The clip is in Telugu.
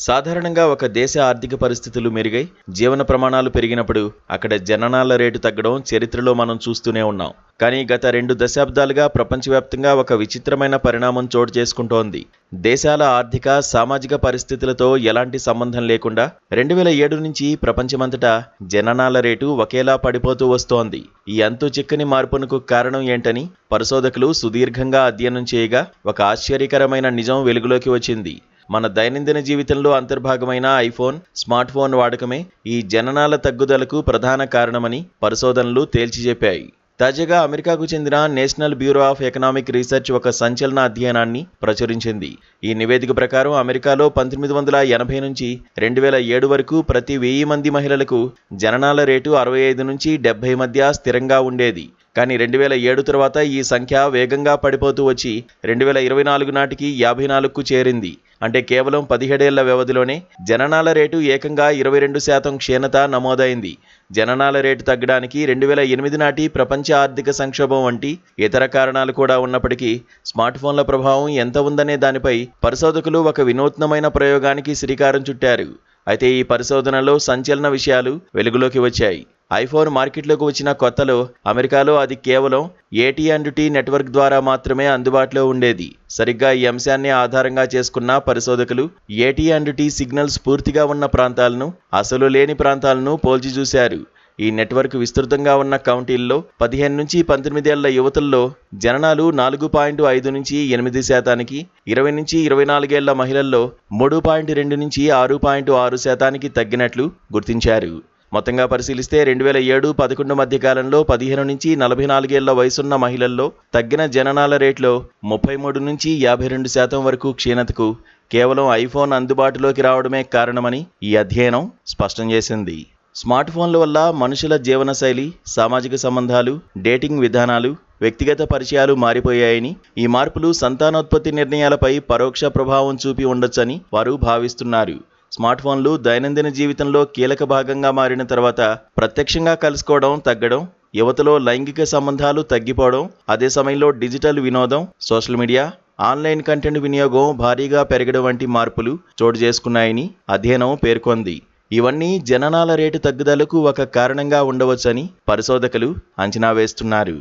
సాధారణంగా ఒక దేశ ఆర్థిక పరిస్థితులు మెరుగై జీవన ప్రమాణాలు పెరిగినప్పుడు అక్కడ జననాల రేటు తగ్గడం చరిత్రలో మనం చూస్తూనే ఉన్నాం. కానీ గత 2 దశాబ్దాలుగా ప్రపంచవ్యాప్తంగా ఒక విచిత్రమైన పరిణామం చోటు చేసుకుంటోంది. దేశాల ఆర్థిక సామాజిక పరిస్థితులతో ఎలాంటి సంబంధం లేకుండా 2007 నుంచి ప్రపంచమంతటా జననాల రేటు ఒకేలా పడిపోతూ వస్తోంది. ఈ అంతు చిక్కని మార్పునకు కారణం ఏంటని పరిశోధకులు సుదీర్ఘంగా అధ్యయనం చేయగా ఒక ఆశ్చర్యకరమైన నిజం వెలుగులోకి వచ్చింది. మన దైనందిన జీవితంలో అంతర్భాగమైన ఐఫోన్, స్మార్ట్ ఫోన్ వాడకమే ఈ జననాల తగ్గుదలకు ప్రధాన కారణమని పరిశోధనలు తేల్చిచెప్పాయి. తాజాగా అమెరికాకు చెందిన national bureau of economic research ఒక సంచలన అధ్యయనాన్ని ప్రచురించింది. ఈ నివేదిక ప్రకారం అమెరికాలో 1980 నుంచి 2007 వరకు ప్రతి 1000 మంది మహిళలకు జననాల రేటు 65 నుంచి 70 మధ్య స్థిరంగా ఉండేది. కానీ 2007 తర్వాత ఈ సంఖ్య వేగంగా పడిపోతూ వచ్చి 2024 నాటికి 54కు చేరింది. అంటే కేవలం 17 ఏళ్ల వ్యవధిలోనే జననాల రేటు ఏకంగా 22% క్షీణత నమోదైంది. జననాల రేటు తగ్గడానికి 2008 నాటి ప్రపంచ ఆర్థిక సంక్షోభం వంటి ఇతర కారణాలు కూడా ఉన్నప్పటికీ స్మార్ట్ ఫోన్ల ప్రభావం ఎంత ఉందనే దానిపై పరిశోధకులు ఒక వినూత్నమైన ప్రయోగానికి శ్రీకారం చుట్టారు. అయితే ఈ పరిశోధనలో సంచలన విషయాలు వెలుగులోకి వచ్చాయి. ఐఫోన్ మార్కెట్లోకి వచ్చిన కొత్తలో అమెరికాలో అది కేవలం AT&T నెట్వర్క్ ద్వారా మాత్రమే అందుబాటులో ఉండేది. సరిగ్గా ఈ అంశాన్ని ఆధారంగా చేసుకున్న పరిశోధకులు AT&T సిగ్నల్స్ పూర్తిగా ఉన్న ప్రాంతాలను, అసలు లేని ప్రాంతాలను పోల్చి చూశారు. ఈ నెట్వర్క్ విస్తృతంగా ఉన్న కౌంటీల్లో 15 నుంచి 19 ఏళ్ల యువతుల్లో జననాలు 4.5 నుంచి 8%, 20 నుంచి 24 ఏళ్ల మహిళల్లో 3.2 నుంచి 6.6% తగ్గినట్లు గుర్తించారు. మొత్తంగా పరిశీలిస్తే 2007-11 మధ్య కాలంలో 15 నుంచి 44 ఏళ్ల వయసున్న మహిళల్లో తగ్గిన జననాల రేట్లో 33 నుంచి 52% వరకు క్షీణతకు కేవలం ఐఫోన్ అందుబాటులోకి రావడమే కారణమని ఈ అధ్యయనం స్పష్టం చేసింది. స్మార్ట్ ఫోన్ల వల్ల మనుషుల జీవనశైలి, సామాజిక సంబంధాలు, డేటింగ్ విధానాలు, వ్యక్తిగత పరిచయాలు మారిపోయాయని, ఈ మార్పులు సంతానోత్పత్తి నిర్ణయాలపై పరోక్ష ప్రభావం చూపి ఉండొచ్చని వారు భావిస్తున్నారు. స్మార్ట్ ఫోన్లు దైనందిన జీవితంలో కీలక భాగంగా మారిన తర్వాత ప్రత్యక్షంగా కలుసుకోవడం తగ్గడం, యువతలో లైంగిక సంబంధాలు తగ్గిపోవడం, అదే సమయంలో డిజిటల్ వినోదం, సోషల్ మీడియా, ఆన్లైన్ కంటెంట్ వినియోగం భారీగా పెరగడం వంటి మార్పులు చోటు చేసుకున్నాయని అధ్యయనం పేర్కొంది. ఇవన్నీ జననాల రేటు తగ్గుదలకు ఒక కారణంగా ఉండవచ్చని పరిశోధకులు అంచనా వేస్తున్నారు.